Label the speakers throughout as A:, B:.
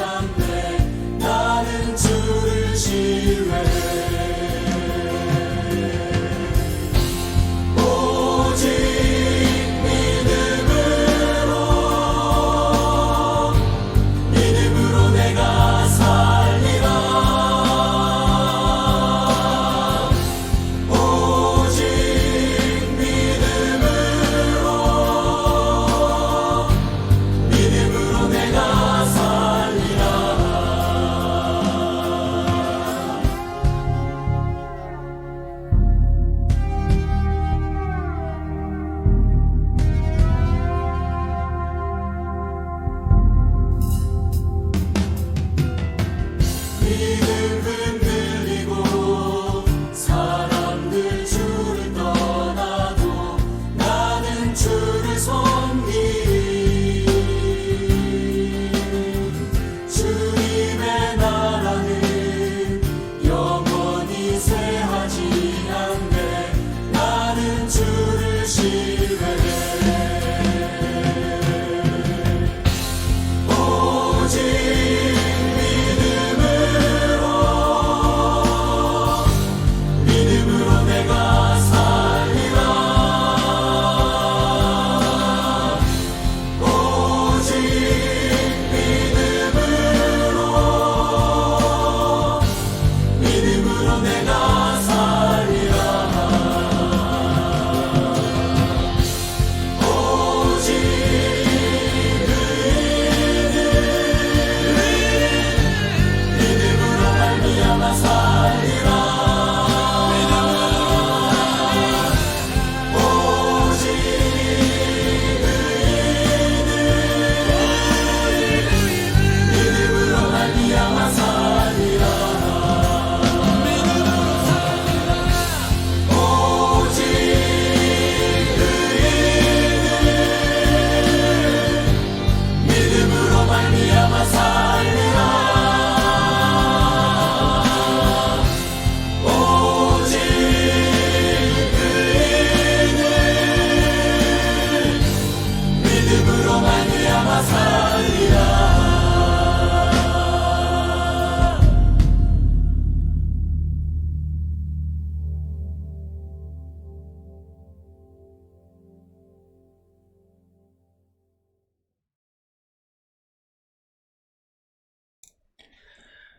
A: 않네. 나는 주를 신뢰해.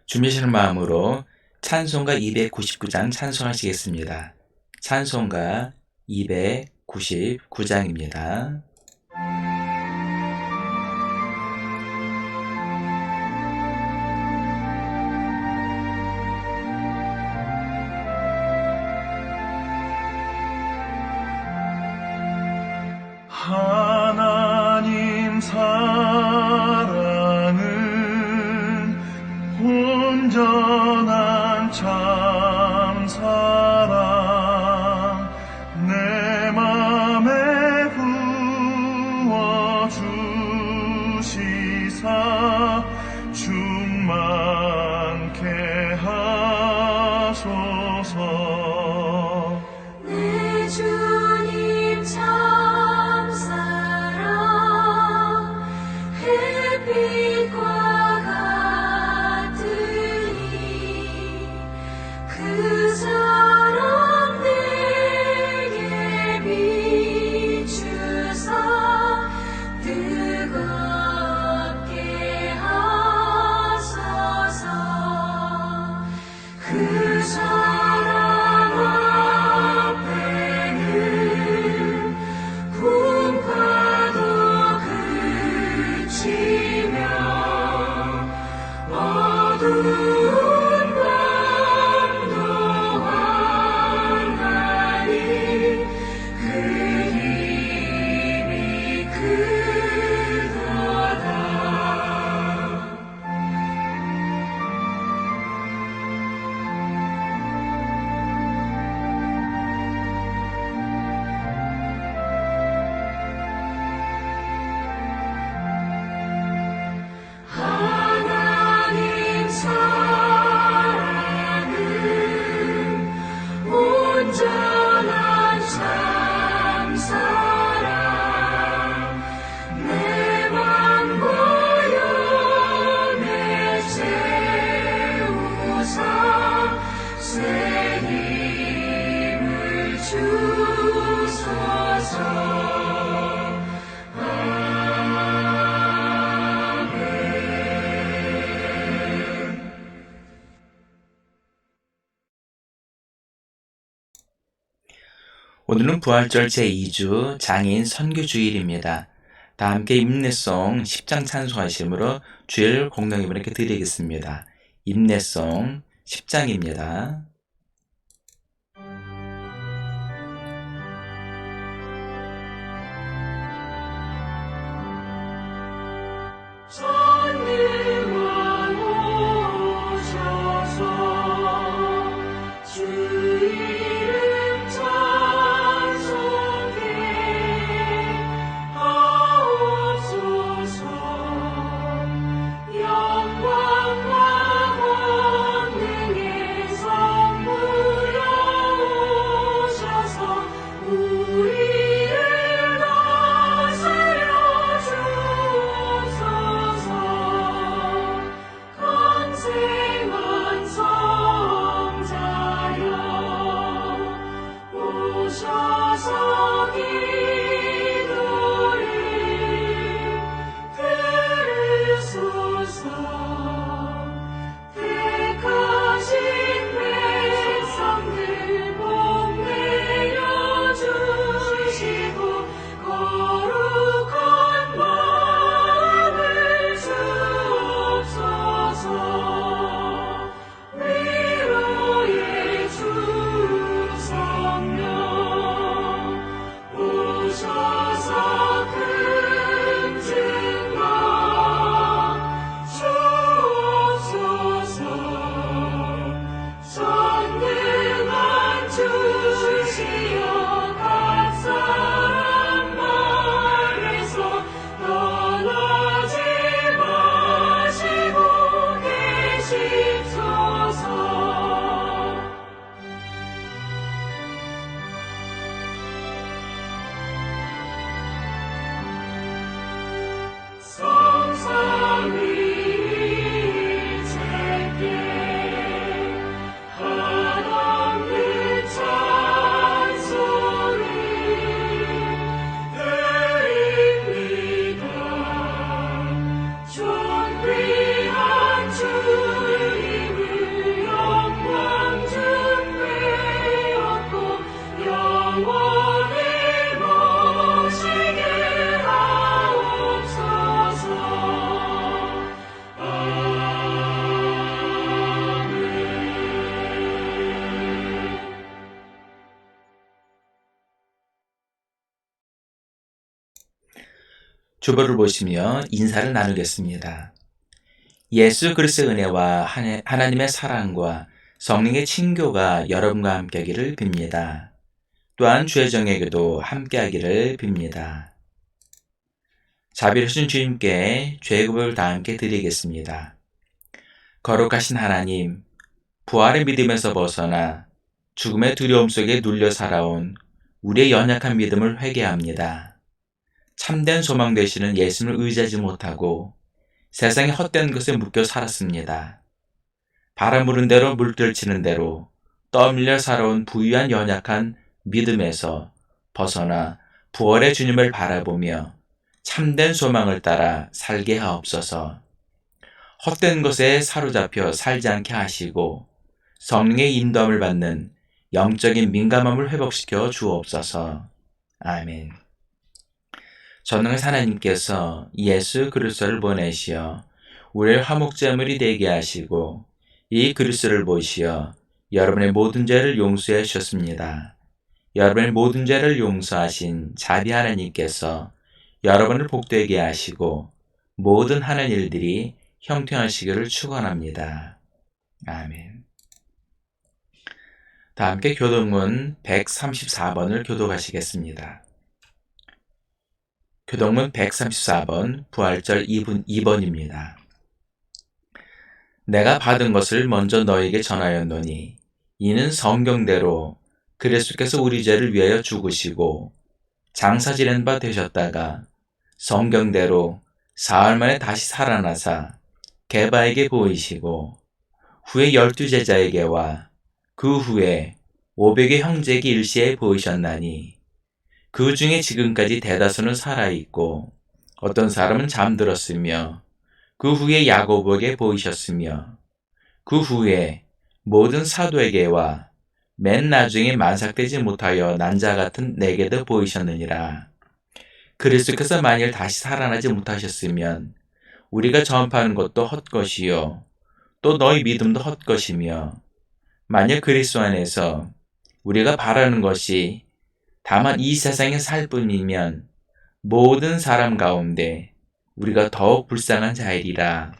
B: 준비하시는 마음으로 찬송가 299장 찬송하시겠습니다. 찬송가 299장입니다.
C: 하나님 사랑은 온전한 참 사랑 내 맘에 부어 주시사 충만케 하소서.
D: 내 주님 참사랑 햇빛과 같으니 그 사랑 내게 비추사 뜨겁게 하소서. 그 사랑 앞에는 풍파도 그치며 어두운 밤도 환하니 그 힘이 크도다. 하나님 사랑
B: 오늘은 부활절 제2주 장애인 선교주일입니다. 다 함께 임내송 10장 찬송하심으로 주일 공동 예배를 드리겠습니다. 임내송 10장입니다.
D: 전능왕 오셔서 주 이름 찬송해 하옵소서. 영광과 권능의 선물로 오셔서 우리를 다스려 주옵소서. 강생한 성자여 오셔서 기도를 들으소서. 택하신 백성들 복내려 주시고 거룩한 마음을 주옵소서. 위로의 주 성령 오셔서 큰 증거 주옵소서. 전능한 주시여 각 사람 말에서 떠나지 마시고 계십소서. 성삼위일체께 하나님 찬송을 드립니다. 존귀한 주님을 영광 준비하고 영원히 모시게 하옵소서.
B: 주보를 보시며 인사를 나누겠습니다. 예수 그리스도의 은혜와 하나님의 사랑과 성령의 친교가 여러분과 함께하기를 빕니다. 또한 주의 정에게도 함께하기를 빕니다. 자비로우신 주님께 죄고백을 다 함께 드리겠습니다. 거룩하신 하나님, 부활의 믿음에서 벗어나 죽음의 두려움 속에 눌려 살아온 우리의 연약한 믿음을 회개합니다. 참된 소망 되시는 예수님을 의지하지 못하고 세상의 헛된 것에 묶여 살았습니다. 바람 부는 대로 물결치는 대로 떠밀려 살아온 부유한 연약한 믿음에서 벗어나 부활의 주님을 바라보며 참된 소망을 따라 살게 하옵소서. 헛된 것에 사로잡혀 살지 않게 하시고 성령의 인도함을 받는 영적인 민감함을 회복시켜 주옵소서. 아멘. 전능하신 하나님께서 예수 그리스도를 보내시어 우리의 화목제물이 되게 하시고 이 그리스도를 보시어 여러분의 모든 죄를 용서해 주셨습니다. 여러분의 모든 죄를 용서하신 자비 하나님께서 여러분을 복되게 하시고 모든 하는 일들이 형통하시기를 축원합니다. 아멘. 다 함께 교동문 134번을 교독하시겠습니다. 교동문 134번 부활절 2번입니다. 내가 받은 것을 먼저 너에게 전하였노니 이는 성경대로 그리스도께서 우리 죄를 위하여 죽으시고 장사 지낸 바 되셨다가 성경대로 사흘 만에 다시 살아나사 게바에게 보이시고 후에 12제자에게와 그 후에 500의 형제에게 일시에 보이셨나니 그 중에 지금까지 대다수는 살아있고 어떤 사람은 잠들었으며 그 후에 야고보에게 보이셨으며 그 후에 모든 사도에게와 맨 나중에 만삭되지 못하여 난 자 같은 내게도 보이셨느니라. 그리스도께서 만일 다시 살아나지 못하셨으면 우리가 전파하는 것도 헛것이요 또 너희 믿음도 헛것이며, 만약 그리스도 안에서 우리가 바라는 것이 다만 이 세상에 살 뿐이면 모든 사람 가운데 우리가 더욱 불쌍한 자이리라.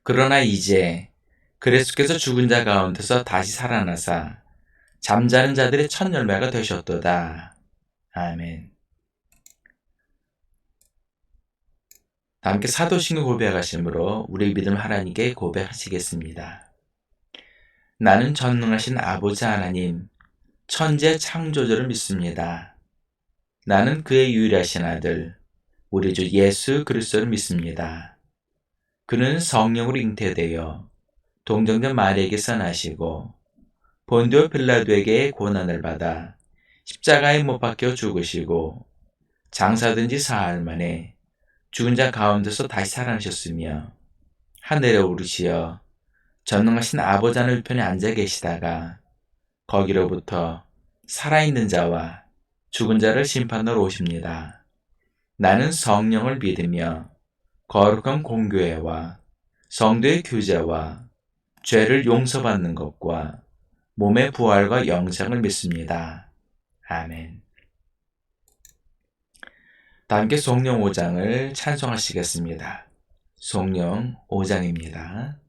B: 그러나 이제 그리스도께서 죽은 자 가운데서 다시 살아나사 잠자는 자들의 첫 열매가 되셨도다. 아멘. 다 함께 사도신경 고백하심으로 우리 믿음 하나님께 고백하시겠습니다. 나는 전능하신 아버지 하나님, 천재 창조주를 믿습니다. 나는 그의 유일하신 아들, 우리 주 예수 그리스도를 믿습니다. 그는 성령으로 잉태되어 동정녀 마리아에게서 나시고 본디오 빌라도에게 고난을 받아 십자가에 못 박혀 죽으시고 장사된 지 사흘 만에 죽은 자 가운데서 다시 살아나셨으며 하늘에 오르시어 전능하신 아버지 하늘 우편에 앉아 계시다가 거기로부터 살아있는 자와 죽은 자를 심판하러 오십니다. 나는 성령을 믿으며 거룩한 공교회와 성도의 교제와 죄를 용서받는 것과 몸의 부활과 영생을 믿습니다. 아멘. 다 함께 성령 5장을 찬송하시겠습니다. 성령 5장입니다.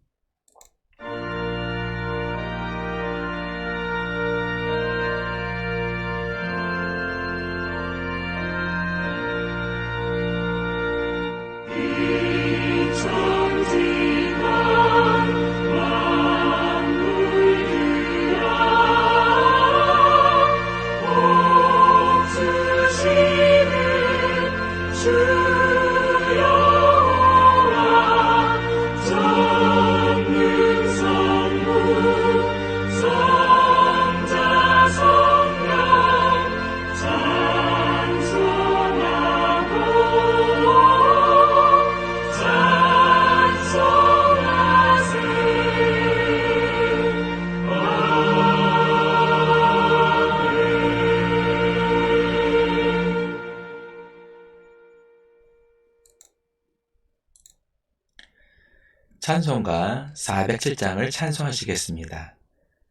B: 찬송가 407장을 찬송하시겠습니다.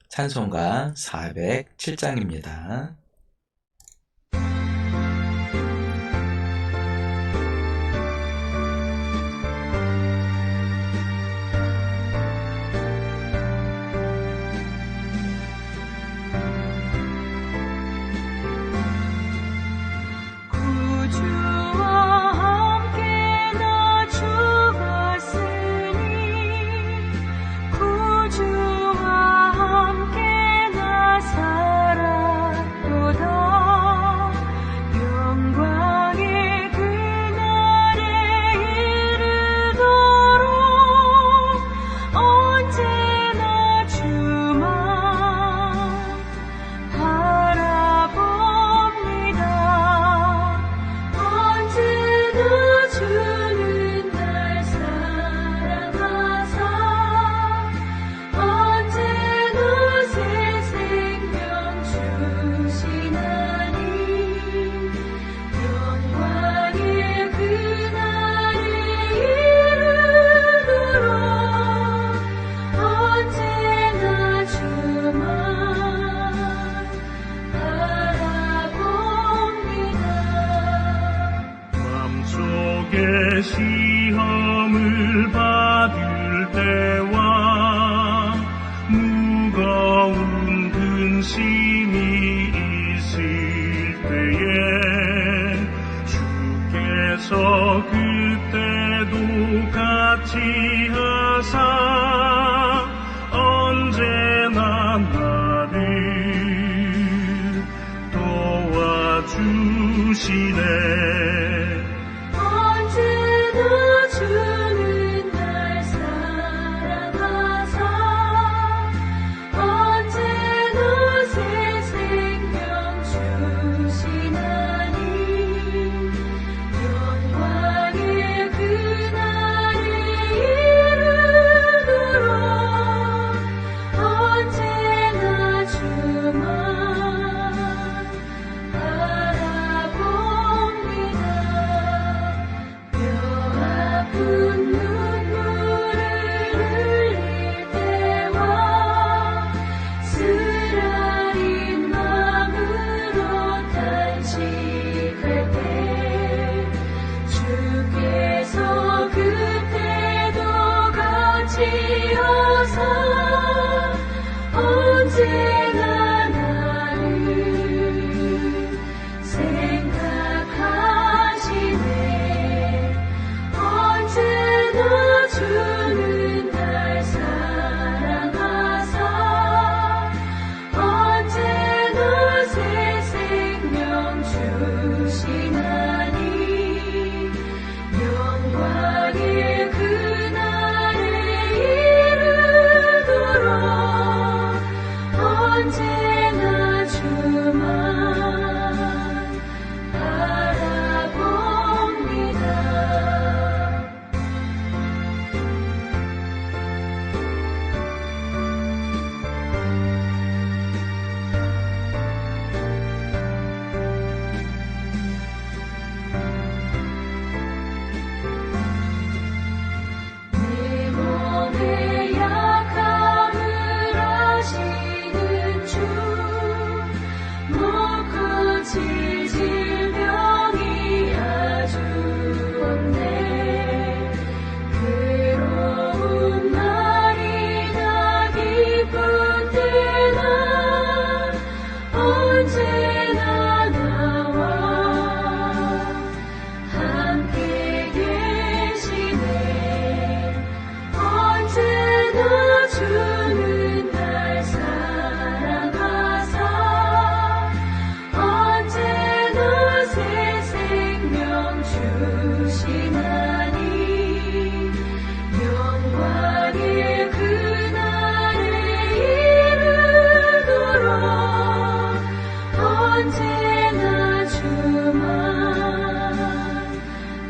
B: 찬송가 407장입니다.
C: 시험을 받을 때와 무거운 근심이 있을 때에 주께서 그때도 같이 하사 언제나 나를 도와주시네.
D: 하시어서 언제나 나를 생각하시네. 언제나 주는 날 사랑하사 언제나 새 생명 주시나니 영광의 그날에 이르도록 언제나 주만 바라봅니다. 내 몸의 약함을 아시는 주 못 고칠 질병이 아주 없네. 괴로운 날이나 기쁜 때나 언제나 나와 함께 계시네. 언제나 주는 날 사랑하사 언제나 새 생명 주시나니 영광의 그날에 이르도록 언제나 주만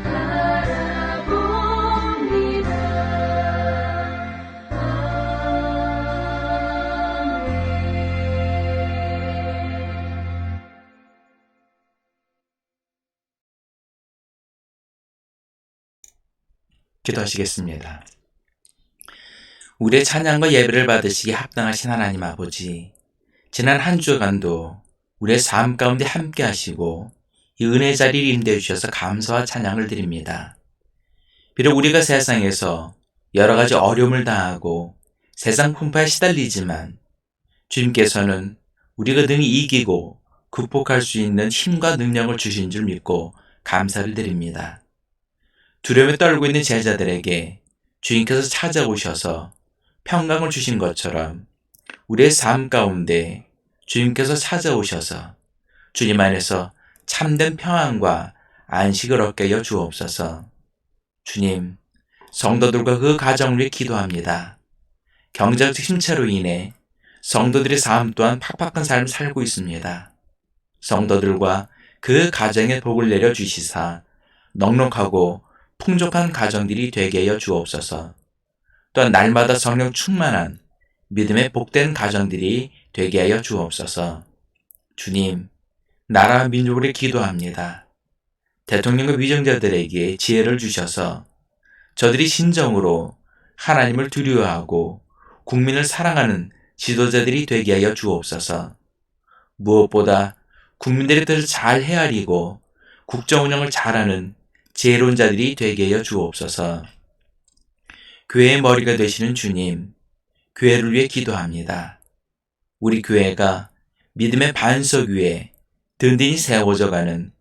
D: 바라봅니다.
B: 기도하시겠습니다. 우리의 찬양과 예배를 받으시기에 합당하신 하나님 아버지, 지난 한 주간도 우리의 삶 가운데 함께 하시고 이 은혜 자리를 임대해 주셔서 감사와 찬양을 드립니다. 비록 우리가 세상에서 여러 가지 어려움을 당하고 세상 풍파에 시달리지만 주님께서는 우리가 능히 이기고 극복할 수 있는 힘과 능력을 주신 줄 믿고 감사를 드립니다. 두려움에 떨고 있는 제자들에게 주님께서 찾아오셔서 평강을 주신 것처럼 우리의 삶 가운데 주님께서 찾아오셔서 주님 안에서 참된 평안과 안식을 얻게 하여 주옵소서. 주님, 성도들과 그 가정을 위해 기도합니다. 경제적 침체로 인해 성도들의 삶 또한 팍팍한 삶을 살고 있습니다. 성도들과 그 가정에 복을 내려주시사 넉넉하고 풍족한 가정들이 되게 하여 주옵소서. 또한 날마다 성령 충만한 믿음의 복된 가정들이 되게 하여 주옵소서. 주님, 나라와 민족을 위해 기도합니다. 대통령과 위정자들에게 지혜를 주셔서 저들이 진정으로 하나님을 두려워하고 국민을 사랑하는 지도자들이 되게 하여 주옵소서. 무엇보다 국민들의 뜻을 잘 헤아리고 국정 운영을 잘하는 지혜로운 자들이 되게 하여 주옵소서. 교회의 머리가 되시는 주님, 교회를 위해 기도합니다. 우리 교회가 믿음의 반석 위에 든든히 세워져가는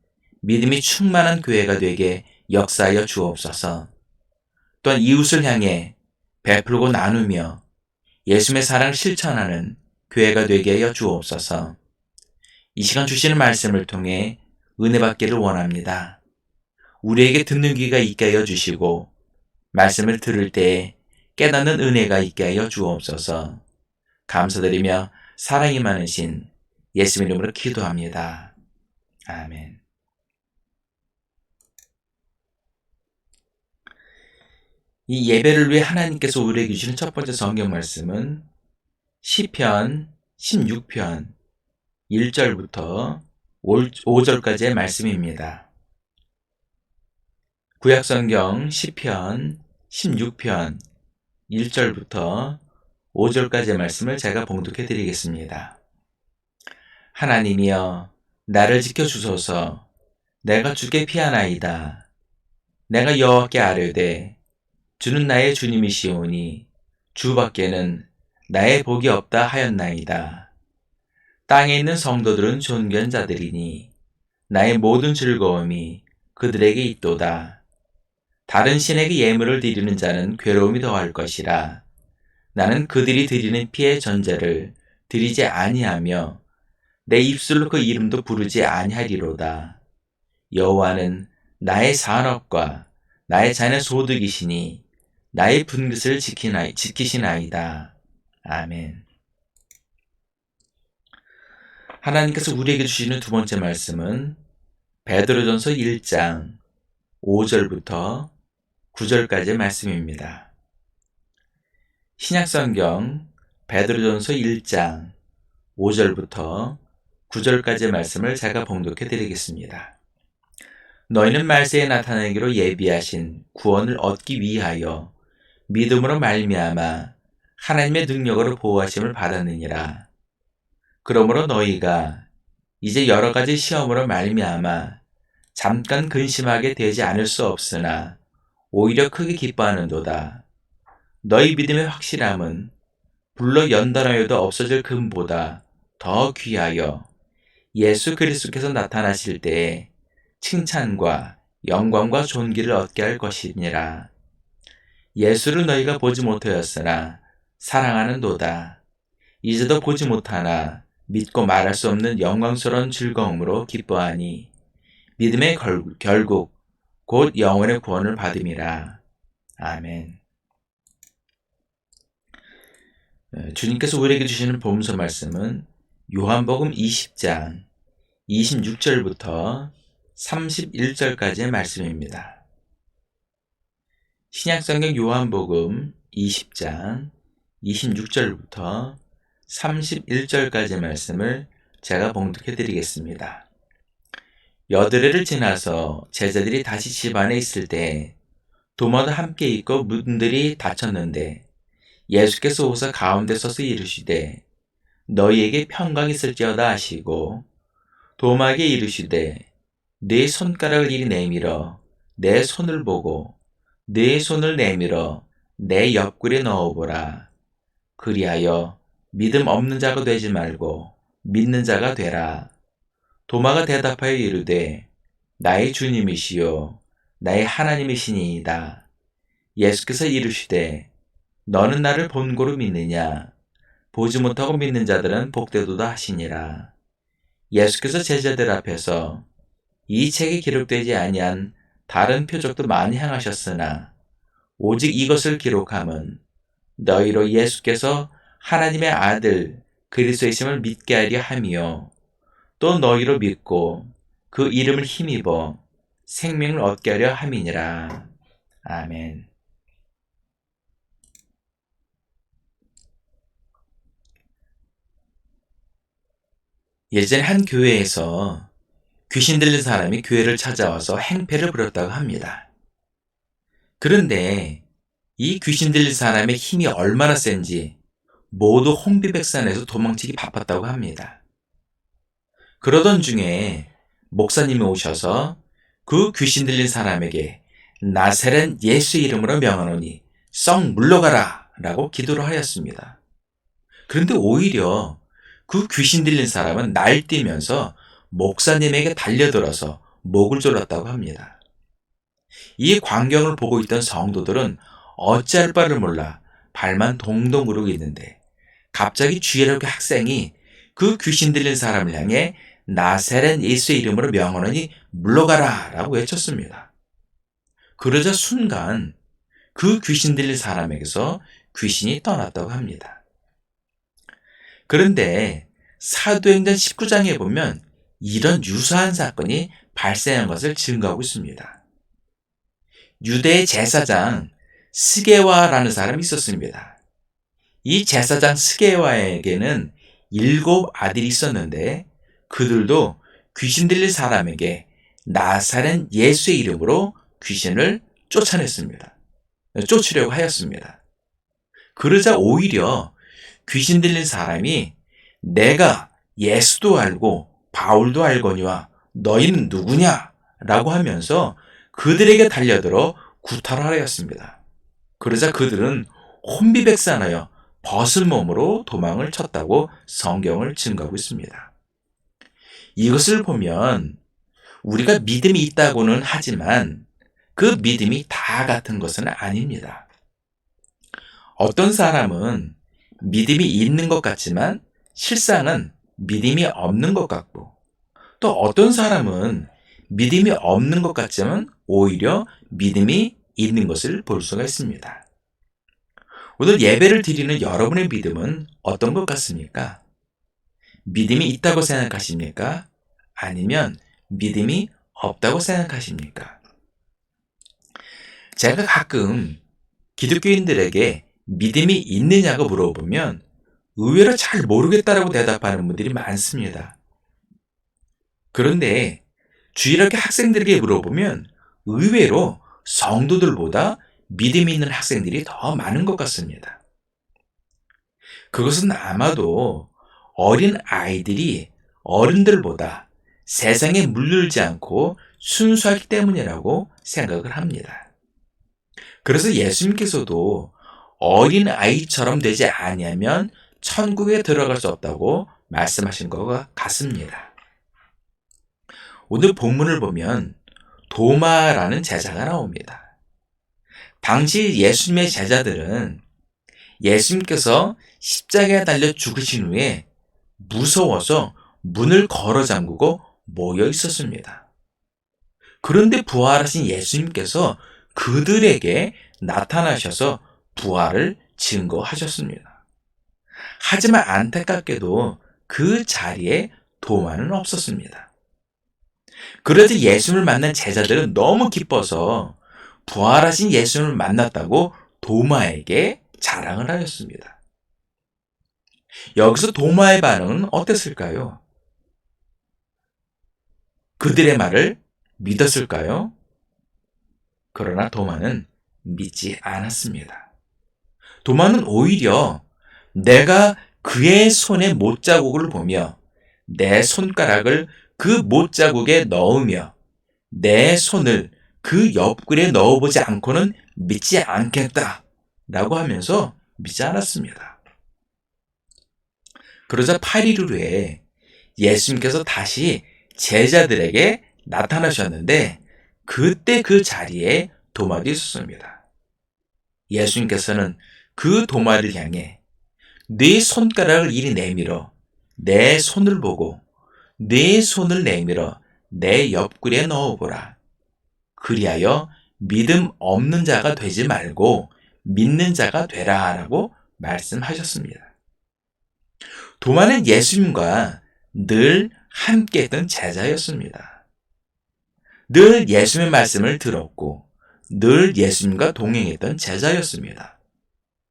B: 믿음이 충만한 교회가 되게 역사하여 주옵소서. 또한 이웃을 향해 베풀고 나누며 예수님의 사랑을 실천하는 교회가 되게 하여 주옵소서. 이 시간 주시는 말씀을 통해 은혜 받기를 원합니다. 우리에게 듣는 귀가 있게 하여 주시고 말씀을 들을 때에 깨닫는 은혜가 있게 하여 주옵소서. 감사드리며 사랑이 많으신 예수님 이름으로 기도합니다. 아멘. 이 예배를 위해 하나님께서 우리에게 주시는 첫 번째 성경 말씀은 시편 16편 1절부터 5절까지의 말씀입니다. 구약성경 시편 16편 1절부터 5절까지의 말씀을 제가 봉독해 드리겠습니다. 하나님이여 나를 지켜주소서. 내가 주께 피하나이다. 내가 여호와께 아뢰되 주는 나의 주님이시오니 주밖에는 나의 복이 없다 하였나이다. 땅에 있는 성도들은 존귀한 자들이니 나의 모든 즐거움이 그들에게 있도다. 다른 신에게 예물을 드리는 자는 괴로움이 더할 것이라. 나는 그들이 드리는 피의 전제를 드리지 아니하며 내 입술로 그 이름도 부르지 아니하리로다. 여호와는 나의 산업과 나의 자녀 소득이시니 나의 분깃을 지키시나이다. 아멘. 하나님께서 우리에게 주시는 두 번째 말씀은 베드로전서 1장 5절부터 9절까지의 말씀입니다. 신약성경 베드로전서 1장 5절부터 9절까지의 말씀을 제가 봉독해 드리겠습니다. 너희는 말세에 나타나기로 예비하신 구원을 얻기 위하여 믿음으로 말미암아 하나님의 능력으로 보호하심을 받았느니라. 그러므로 너희가 이제 여러 가지 시험으로 말미암아 잠깐 근심하게 되지 않을 수 없으나 오히려 크게 기뻐하는도다. 너희 믿음의 확실함은 불로 연단하여도 없어질 금보다 더 귀하여 예수 그리스도께서 나타나실 때에 칭찬과 영광과 존귀를 얻게 할 것이니라. 예수를 너희가 보지 못하였으나 사랑하는도다. 이제도 보지 못하나 믿고 말할 수 없는 영광스러운 즐거움으로 기뻐하니 믿음의 결국 곧 영혼의 구원을 받음이라. 아멘. 주님께서 우리에게 주시는 복음서 말씀은 요한복음 20장 26절부터 31절까지의 말씀입니다. 신약성경 요한복음 20장 26절부터 31절까지의 말씀을 제가 봉독해 드리겠습니다. 여드레를 지나서 제자들이 다시 집 안에 있을 때 도마도 함께 있고 문들이 닫혔는데 예수께서 오사 가운데 서서 이르시되 너희에게 평강이 있을지어다 하시고 도마에게 이르시되 네 손가락을 이리 내밀어 내 손을 보고 네 손을 내밀어 내 옆구리에 넣어보라. 그리하여 믿음 없는 자가 되지 말고 믿는 자가 되라. 도마가 대답하여 이르되 나의 주님이시요 나의 하나님이시니이다. 예수께서 이르시되 너는 나를 본고로 믿느냐? 보지 못하고 믿는 자들은 복되도다 하시니라. 예수께서 제자들 앞에서 이 책에 기록되지 아니한 다른 표적도 많이 행하셨으나 오직 이것을 기록함은 너희로 예수께서 하나님의 아들 그리스도이심을 믿게 하려 함이요 또 너희로 믿고 그 이름을 힘입어 생명을 얻게 하려 함이니라. 아멘. 예전에 한 교회에서 귀신 들린 사람이 교회를 찾아와서 행패를 부렸다고 합니다. 그런데 이 귀신 들린 사람의 힘이 얼마나 센지 모두 혼비백산해서 도망치기 바빴다고 합니다. 그러던 중에 목사님이 오셔서 그 귀신 들린 사람에게 나사렛 예수 이름으로 명하노니 썩 물러가라 라고 기도를 하였습니다. 그런데 오히려 그 귀신 들린 사람은 날뛰면서 목사님에게 달려들어서 목을 졸랐다고 합니다. 이 광경을 보고 있던 성도들은 어찌할 바를 몰라 발만 동동 구르고 있는데 갑자기 주일학교 학생이 그 귀신 들린 사람을 향해 나사렛 예수의 이름으로 명하노니 물러가라 라고 외쳤습니다. 그러자 순간 그 귀신 들린 사람에게서 귀신이 떠났다고 합니다. 그런데 사도행전 19장에 보면 이런 유사한 사건이 발생한 것을 증거하고 있습니다. 유대의 제사장 스게와라는 사람이 있었습니다. 이 제사장 스게와에게는 7 아들이 있었는데 그들도 귀신 들린 사람에게 나사렛 예수의 이름으로 귀신을 쫓으려고 하였습니다. 그러자 오히려 귀신 들린 사람이 내가 예수도 알고 바울도 알거니와 너희는 누구냐? 라고 하면서 그들에게 달려들어 구타를 하였습니다. 그러자 그들은 혼비백산하여 벗은 몸으로 도망을 쳤다고 성경을 증거하고 있습니다. 이것을 보면 우리가 믿음이 있다고는 하지만 그 믿음이 다 같은 것은 아닙니다. 어떤 사람은 믿음이 있는 것 같지만 실상은 믿음이 없는 것 같고, 또 어떤 사람은 믿음이 없는 것 같지만 오히려 믿음이 있는 것을 볼 수가 있습니다. 오늘 예배를 드리는 여러분의 믿음은 어떤 것 같습니까? 믿음이 있다고 생각하십니까? 아니면 믿음이 없다고 생각하십니까? 제가 가끔 기독교인들에게 믿음이 있느냐고 물어보면 의외로 잘 모르겠다라고 대답하는 분들이 많습니다. 그런데 주일학교 학생들에게 물어보면 의외로 성도들보다 믿음이 있는 학생들이 더 많은 것 같습니다. 그것은 아마도 어린 아이들이 어른들보다 세상에 물들지 않고 순수하기 때문이라고 생각을 합니다. 그래서 예수님께서도 어린 아이처럼 되지 아니하면 천국에 들어갈 수 없다고 말씀하신 것 같습니다. 오늘 본문을 보면 도마라는 제자가 나옵니다. 당시 예수님의 제자들은 예수님께서 십자가에 달려 죽으신 후에 무서워서 문을 걸어 잠그고 모여 있었습니다. 그런데 부활하신 예수님께서 그들에게 나타나셔서 부활을 증거하셨습니다. 하지만 안타깝게도 그 자리에 도마는 없었습니다. 그래서 예수님을 만난 제자들은 너무 기뻐서 부활하신 예수님을 만났다고 도마에게 자랑을 하였습니다. 여기서 도마의 반응은 어땠을까요? 그들의 말을 믿었을까요? 그러나 도마는 믿지 않았습니다. 도마는 오히려 내가 그의 손의 못자국을 보며 내 손가락을 그 못자국에 넣으며 내 손을 그 옆구리에 넣어보지 않고는 믿지 않겠다 라고 하면서 믿지 않았습니다. 그러자 8일 후에 예수님께서 다시 제자들에게 나타나셨는데 그때 그 자리에 도마도 있었습니다. 예수님께서는 그 도마를 향해 네 손가락을 이리 내밀어 내 손을 보고 네 손을 내밀어 내 옆구리에 넣어보라. 그리하여 믿음 없는 자가 되지 말고 믿는 자가 되라 라고 말씀하셨습니다. 도마는 예수님과 늘 함께 했던 제자였습니다. 늘 예수님의 말씀을 들었고 늘 예수님과 동행했던 제자였습니다.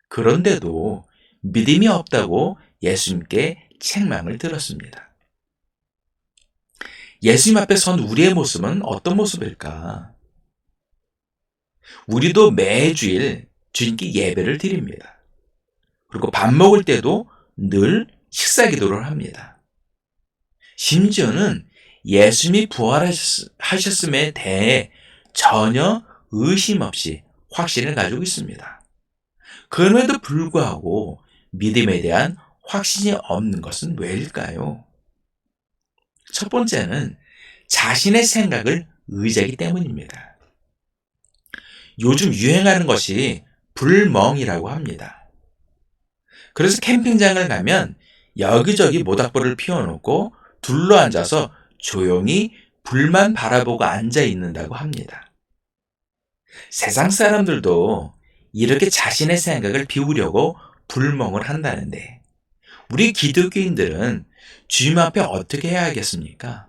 B: 그런데도 믿음이 없다고 예수님께 책망을 들었습니다. 예수님 앞에 선 우리의 모습은 어떤 모습일까? 우리도 매주일 주님께 예배를 드립니다. 그리고 밥 먹을 때도 늘 식사 기도를 합니다. 심지어는 예수님이 부활하셨음에 대해 전혀 의심 없이 확신을 가지고 있습니다. 그럼에도 불구하고 믿음에 대한 확신이 없는 것은 왜일까요? 첫 번째는 자신의 생각을 의지하기 때문입니다. 요즘 유행하는 것이 불멍이라고 합니다. 그래서 캠핑장을 가면 여기저기 모닥불을 피워놓고 둘러앉아서 조용히 불만 바라보고 앉아 있는다고 합니다. 세상 사람들도 이렇게 자신의 생각을 비우려고 불멍을 한다는데 우리 기독교인들은 주님 앞에 어떻게 해야 하겠습니까?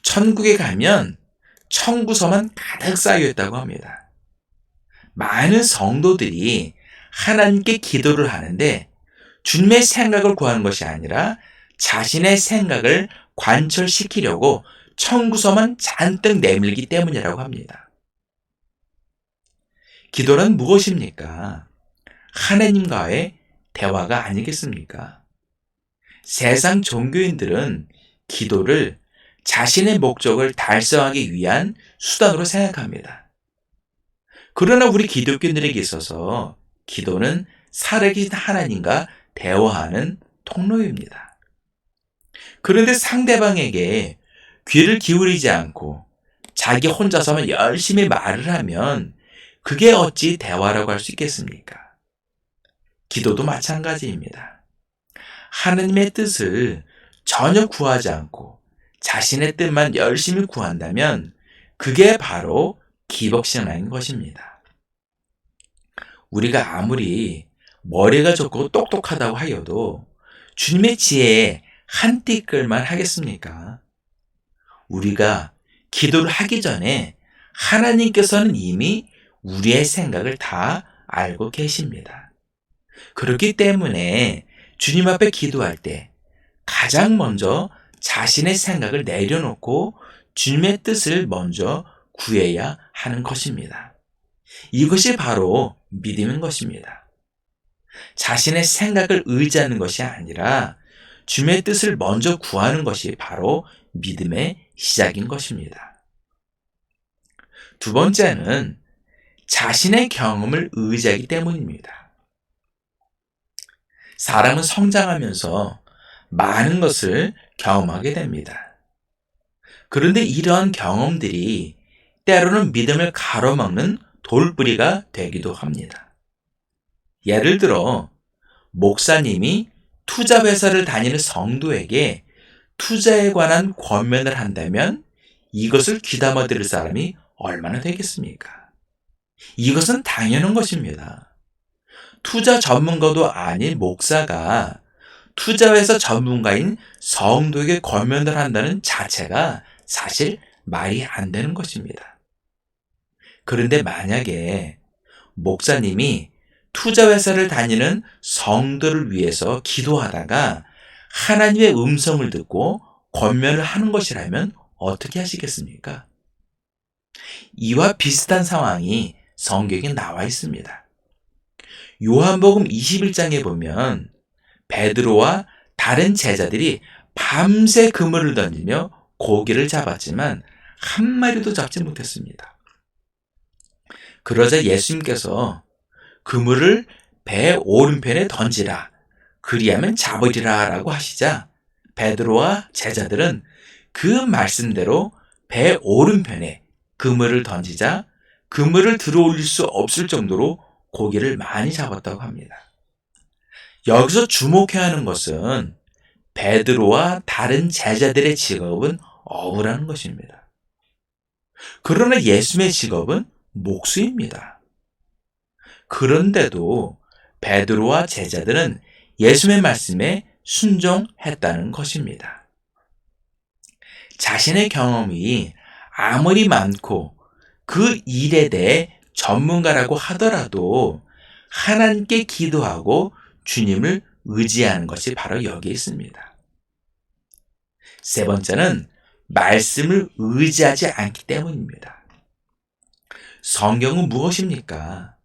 B: 천국에 가면 청구서만 가득 쌓여 있다고 합니다. 많은 성도들이 하나님께 기도를 하는데 주님의 생각을 구하는 것이 아니라 자신의 생각을 관철시키려고 청구서만 잔뜩 내밀기 때문이라고 합니다. 기도는 무엇입니까? 하나님과의 대화가 아니겠습니까? 세상 종교인들은 기도를 자신의 목적을 달성하기 위한 수단으로 생각합니다. 그러나 우리 기독교인들에게 있어서 기도는 살아계신 하나님과 대화하는 통로입니다. 그런데 상대방에게 귀를 기울이지 않고 자기 혼자서만 열심히 말을 하면 그게 어찌 대화라고 할 수 있겠습니까? 기도도 마찬가지입니다. 하느님의 뜻을 전혀 구하지 않고 자신의 뜻만 열심히 구한다면 그게 바로 기복신앙인 것입니다. 우리가 아무리 머리가 좋고 똑똑하다고 하여도 주님의 지혜에 한 띠끌만 하겠습니까? 우리가 기도를 하기 전에 하나님께서는 이미 우리의 생각을 다 알고 계십니다. 그렇기 때문에 주님 앞에 기도할 때 가장 먼저 자신의 생각을 내려놓고 주님의 뜻을 먼저 구해야 하는 것입니다. 이것이 바로 믿음인 것입니다. 자신의 생각을 의지하는 것이 아니라 주님의 뜻을 먼저 구하는 것이 바로 믿음의 시작인 것입니다. 두 번째는 자신의 경험을 의지하기 때문입니다. 사람은 성장하면서 많은 것을 경험하게 됩니다. 그런데 이러한 경험들이 때로는 믿음을 가로막는 돌뿌리가 되기도 합니다. 예를 들어 목사님이 투자회사를 다니는 성도에게 투자에 관한 권면을 한다면 이것을 귀담아 들을 사람이 얼마나 되겠습니까? 이것은 당연한 것입니다. 투자 전문가도 아닌 목사가 투자회사 전문가인 성도에게 권면을 한다는 자체가 사실 말이 안 되는 것입니다. 그런데 만약에 목사님이 투자회사를 다니는 성도를 위해서 기도하다가 하나님의 음성을 듣고 권면을 하는 것이라면 어떻게 하시겠습니까? 이와 비슷한 상황이 성경에 나와 있습니다. 요한복음 21장에 보면 베드로와 다른 제자들이 밤새 그물을 던지며 고기를 잡았지만 한 마리도 잡지 못했습니다. 그러자 예수님께서 그물을 배 오른편에 던지라, 그리하면 잡으리라 라고 하시자 베드로와 제자들은 그 말씀대로 배 오른편에 그물을 던지자 그물을 들어올릴 수 없을 정도로 고기를 많이 잡았다고 합니다. 여기서 주목해야 하는 것은 베드로와 다른 제자들의 직업은 어부라는 것입니다. 그러나 예수님의 직업은 목수입니다. 그런데도 베드로와 제자들은 예수님의 말씀에 순종했다는 것입니다. 자신의 경험이 아무리 많고 그 일에 대해 전문가라고 하더라도 하나님께 기도하고 주님을 의지하는 것이 바로 여기에 있습니다. 세 번째는 말씀을 의지하지 않기 때문입니다. 성경은 무엇입니까?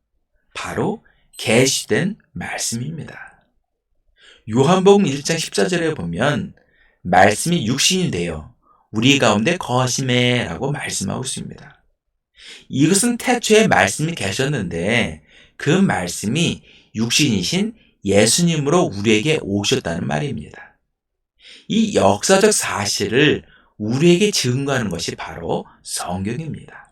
B: 바로 계시된 말씀입니다. 요한복음 1장 14절에 보면 말씀이 육신이 되어 우리 가운데 거하시매 라고 말씀하고 있습니다. 이것은 태초에 말씀이 계셨는데 그 말씀이 육신이신 예수님으로 우리에게 오셨다는 말입니다. 이 역사적 사실을 우리에게 증거하는 것이 바로 성경입니다.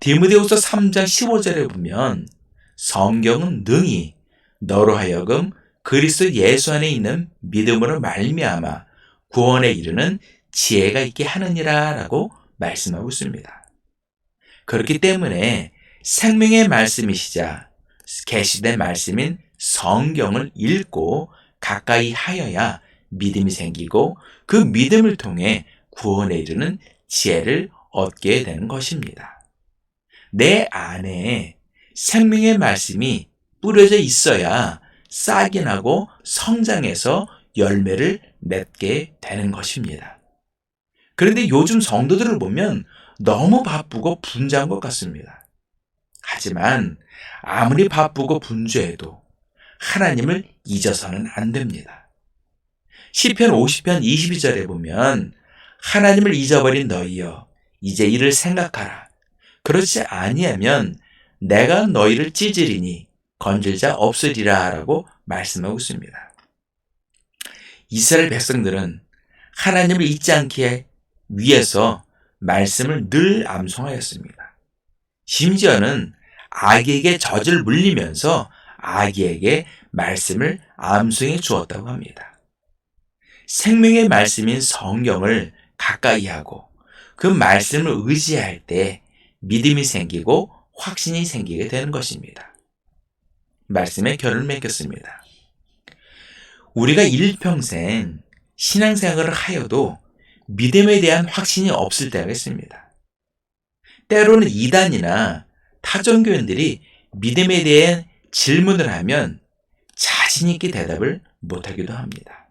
B: 디모데후서 3장 15절에 보면 성경은 능히 너로 하여금 그리스도 예수 안에 있는 믿음으로 말미암아 구원에 이르는 지혜가 있게 하느니라 라고 말씀하고 있습니다. 그렇기 때문에 생명의 말씀이시자 계시된 말씀인 성경을 읽고 가까이 하여야 믿음이 생기고 그 믿음을 통해 구원에 이르는 지혜를 얻게 되는 것입니다. 내 안에 생명의 말씀이 뿌려져 있어야 싹이 나고 성장해서 열매를 맺게 되는 것입니다. 그런데 요즘 성도들을 보면 너무 바쁘고 분주한 것 같습니다. 하지만 아무리 바쁘고 분주해도 하나님을 잊어서는 안 됩니다. 시편 50편 22절에 보면 하나님을 잊어버린 너희여 이제 이를 생각하라. 그렇지 아니하면 내가 너희를 찢으리니 건질 자 없으리라 라고 말씀하고 있습니다. 이스라엘 백성들은 하나님을 잊지 않기 위해서 말씀을 늘 암송하였습니다. 심지어는 아기에게 젖을 물리면서 아기에게 말씀을 암송해 주었다고 합니다. 생명의 말씀인 성경을 가까이 하고 그 말씀을 의지할 때 믿음이 생기고 확신이 생기게 되는 것입니다. 말씀에 결을 맺겠습니다. 우리가 일평생 신앙생활을 하여도 믿음에 대한 확신이 없을 때가 있습니다. 때로는 이단이나 타종교인들이 믿음에 대한 질문을 하면 자신 있게 대답을 못하기도 합니다.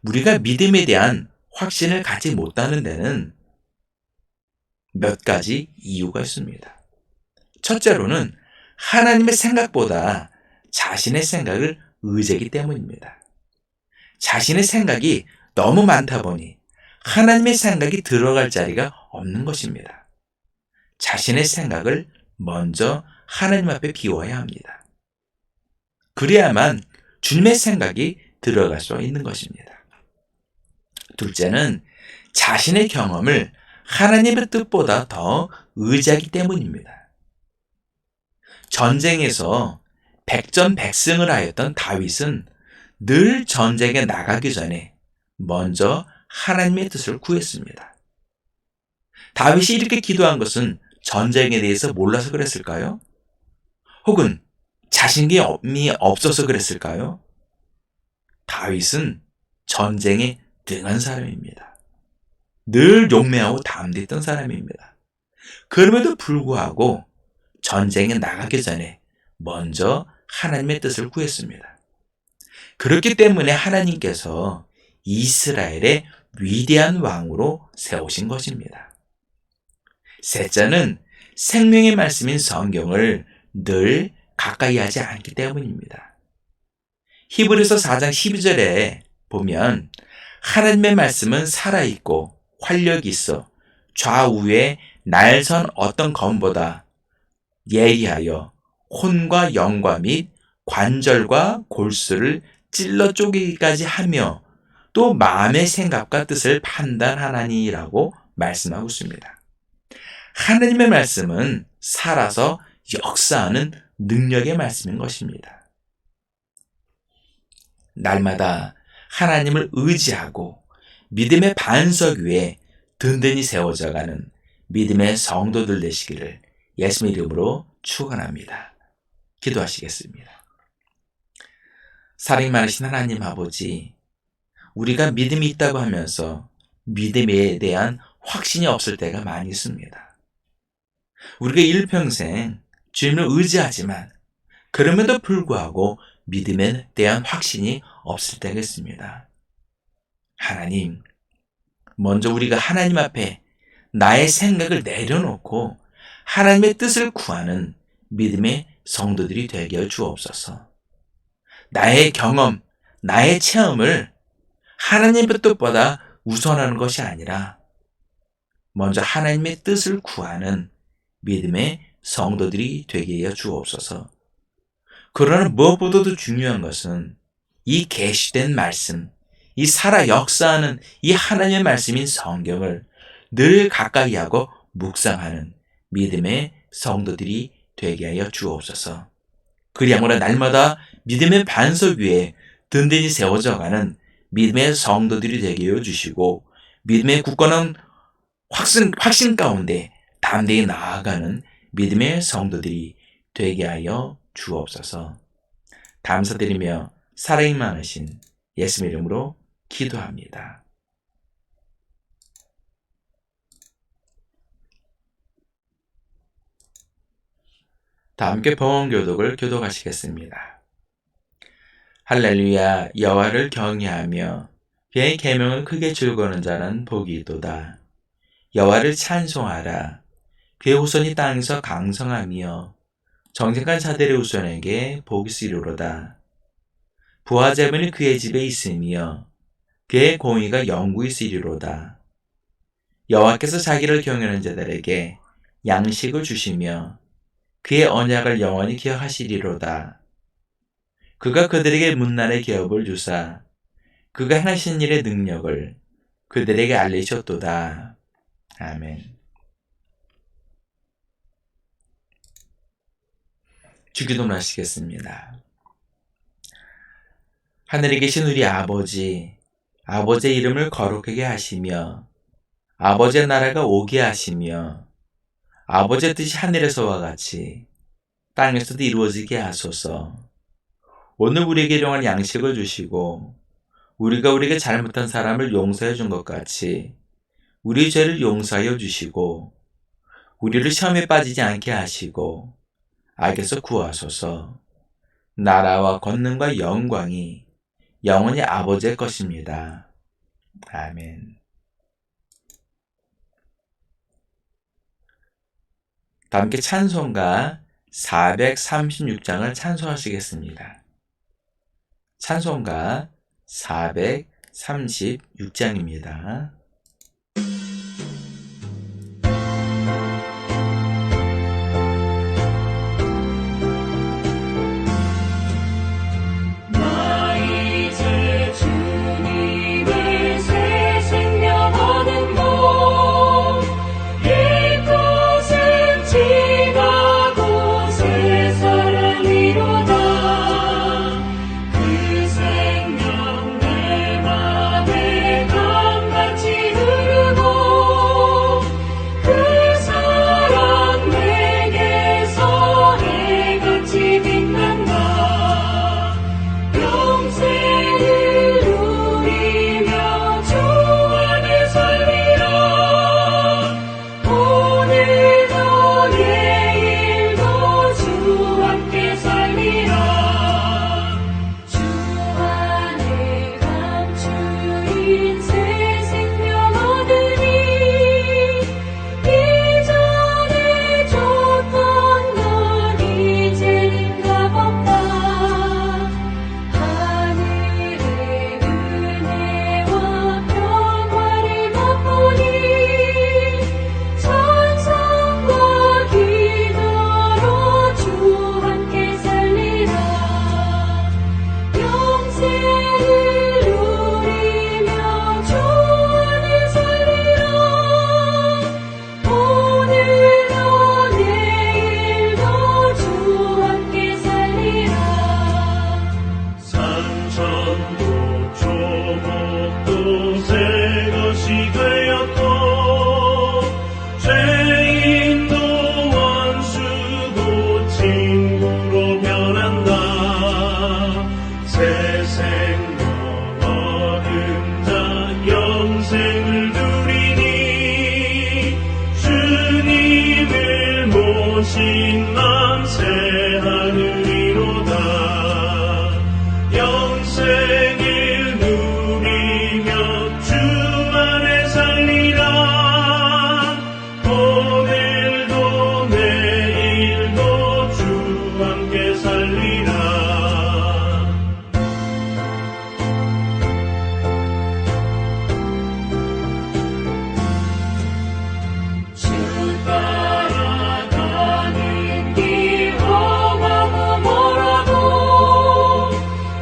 B: 우리가 믿음에 대한 확신을 갖지 못하는 데는 몇 가지 이유가 있습니다. 첫째로는 하나님의 생각보다 자신의 생각을 의지하기 때문입니다. 자신의 생각이 너무 많다 보니 하나님의 생각이 들어갈 자리가 없는 것입니다. 자신의 생각을 먼저 하나님 앞에 비워야 합니다. 그래야만 주님의 생각이 들어갈 수 있는 것입니다. 둘째는 자신의 경험을 하나님의 뜻보다 더 의지하기 때문입니다. 전쟁에서 백전백승을 하였던 다윗은 늘 전쟁에 나가기 전에 먼저 하나님의 뜻을 구했습니다. 다윗이 이렇게 기도한 것은 전쟁에 대해서 몰라서 그랬을까요? 혹은 자신감이 없어서 그랬을까요? 다윗은 전쟁에 능한 사람입니다. 늘 용맹하고 담대했던 사람입니다. 그럼에도 불구하고 전쟁에 나가기 전에 먼저 하나님의 뜻을 구했습니다. 그렇기 때문에 하나님께서 이스라엘의 위대한 왕으로 세우신 것입니다. 셋째는 생명의 말씀인 성경을 늘 가까이 하지 않기 때문입니다. 히브리서 4장 12절에 보면 하나님의 말씀은 살아있고 활력이 있어 좌우에 날선 어떤 검보다 예리하여 혼과 영과 및 관절과 골수를 찔러 쪼개기까지 하며 또 마음의 생각과 뜻을 판단하나니라고 말씀하고 있습니다. 하나님의 말씀은 살아서 역사하는 능력의 말씀인 것입니다. 날마다 하나님을 의지하고 믿음의 반석 위에 든든히 세워져가는 믿음의 성도들 되시기를 예수님 이름으로 축원합니다. 기도하시겠습니다. 사랑이 많으신 하나님 아버지, 우리가 믿음이 있다고 하면서 믿음에 대한 확신이 없을 때가 많이 있습니다. 우리가 일평생 주님을 의지하지만 그럼에도 불구하고 믿음에 대한 확신이 없을 때가 있습니다. 하나님, 먼저 우리가 하나님 앞에 나의 생각을 내려놓고 하나님의 뜻을 구하는 믿음의 성도들이 되게 해 주옵소서. 나의 경험, 나의 체험을 하나님의 뜻보다 우선하는 것이 아니라 먼저 하나님의 뜻을 구하는 믿음의 성도들이 되게 해 주옵소서. 그러나 무엇보다도 중요한 것은 이 계시된 말씀, 이 살아 역사하는 이 하나님의 말씀인 성경을 늘 가까이 하고 묵상하는 믿음의 성도들이 되게 하여 주옵소서. 그리하므로 날마다 믿음의 반석 위에 든든히 세워져가는 믿음의 성도들이 되게 하여 주시고 믿음의 굳건한 확신 가운데 담대히 나아가는 믿음의 성도들이 되게 하여 주옵소서. 감사드리며 사랑이 많으신 예수님 이름으로 기도합니다. 다 함께 봉헌교독을 교독하시겠습니다. 할렐루야. 여호와를 경외하며 그의 계명을 크게 즐거워하는 자는 복이 있도다. 여호와를 찬송하라. 그의 후손이 땅에서 강성하며 정직한 자들의 후손에게 복이 있으리로다. 부하자분이 그의 집에 있으며 그의 공의가 영구히 있으리로다. 여호와께서 자기를 경외하는 자들에게 양식을 주시며 그의 언약을 영원히 기억하시리로다. 그가 그들에게 문난의 기업을 주사 그가 행하신 일의 능력을 그들에게 알리셨도다. 아멘. 주기도문 하시겠습니다. 하늘에 계신 우리 아버지, 아버지의 이름을 거룩하게 하시며 아버지의 나라가 오게 하시며 아버지의 뜻이 하늘에서와 같이 땅에서도 이루어지게 하소서. 오늘 우리에게 일용할 양식을 주시고 우리가 우리에게 잘못한 사람을 용서해 준 것 같이 우리 죄를 용서하여 주시고 우리를 시험에 빠지지 않게 하시고 악에서 구하소서. 나라와 권능과 영광이 영원히 아버지의 것입니다. 아멘. 다 함께 찬송가 436장을 찬송하시겠습니다. 찬송가 436장입니다.
D: 나 이제 주님의 새 생명 얻은 곳 이곳은 지나고 새 사랑이로다. 그 생명 내 맘에 강같이 흐르고 그 사랑 내게서 해같이 빛난다. 영생을 누리며 주 안에 살리라. 오늘도 내일도 주 함께 살리라. 주 안에 감추인 새 생명 얻으니 이전에 줬던 건 이제는 값없다. 하늘의 은혜와 평화를 맛보니 찬송과 기도로 주 함께 살리라. 영생을 누리며 주 안에 살리라. 오늘도 내일도 주 함께 살리라.
C: 산천도 조목도 새 것이 되었고 죄인도 원수도 친구로 변한다. 새 생명 얻은 자 영생을 누리니 주님을 모신 만세 하늘이로다. 영생을 누리며 주 안에 살리라. 오늘도 내일도 주 함께 살리라.
D: 주 따라가는 길 험하고 멀어도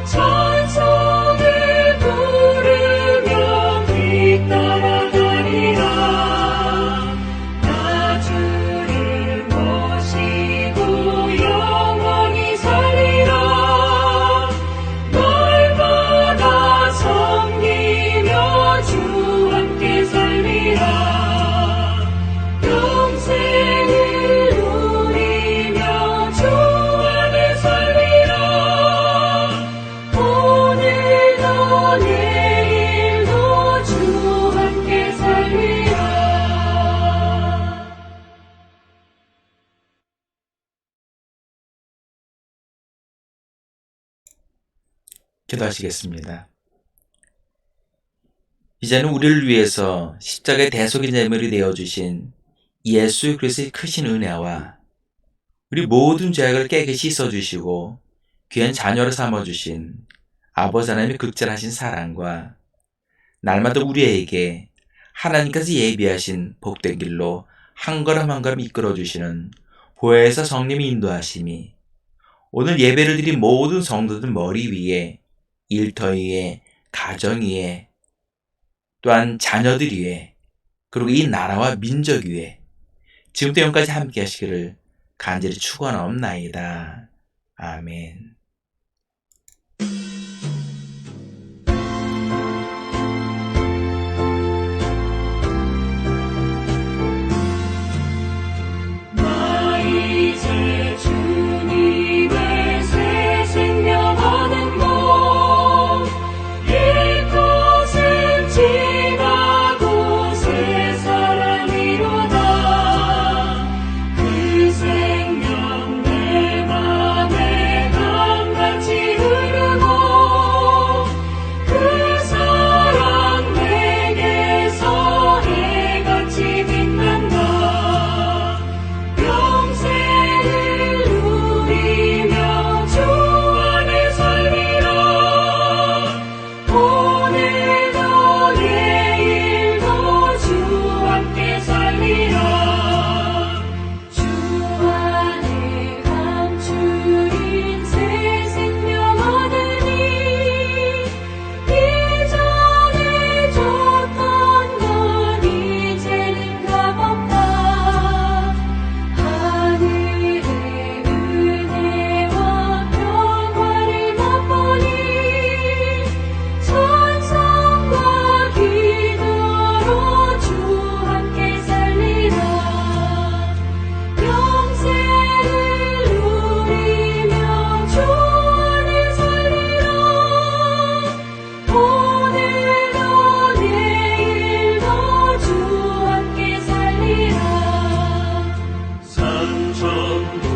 D: 찬송을 부르며 뒤따라가리라. 나 주를 모시고 영원히 살리라. 날마다 섬기며 주 함께 살리라. 영생을 누리며 주 안에 살리라. 오늘도 내일도 주 함께 살리라.
B: 기도하시겠습니다. 이제는 우리를 위해서 십자가의 대속의 제물이 되어주신 예수 그리스도의 크신 은혜와 우리 모든 죄악을 깨끗이 씻어주시고 귀한 자녀로 삼아주신 아버지 하나님의 극진하신 사랑과 날마다 우리에게 하나님께서 예비하신 복된 길로 한 걸음 한 걸음 이끌어주시는 보혜사 성님의 인도하심이 오늘 예배를 드린 모든 성도들 머리 위에, 일터 위에, 가정 위에, 또한 자녀들 위에, 그리고 이 나라와 민족 위에 지금부터 영까지 함께 하시기를 간절히 축원하옵나이다. 아멘.
D: 나 이제 주님의 새 생명 얻은 곳 이곳은 지나고 새 사람이로다 그 생명 내 맘에 강같이 흐르고 그 사랑 내게서 해같이 빛난다 영생을 누리며 주 안에 살리라 오늘도 내일도 주 함께 살리라 주 안에 감추인 새 생명 얻으니 이전에 줬던 건 이제는 값없다 하늘의 은혜와 평화를 맛보니 찬송과 기도로 주 함께 살리라 영생을 누리며 주 안에 살리라 오늘도 내일도 주 함께 살리라
C: 산천도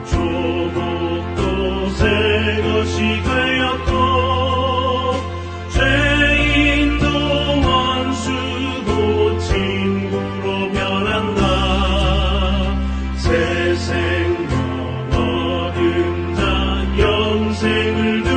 C: 조목도 새 것이 되었고 죄인도 원수도 친구로 변한다 새 생명 얻은 자 영생을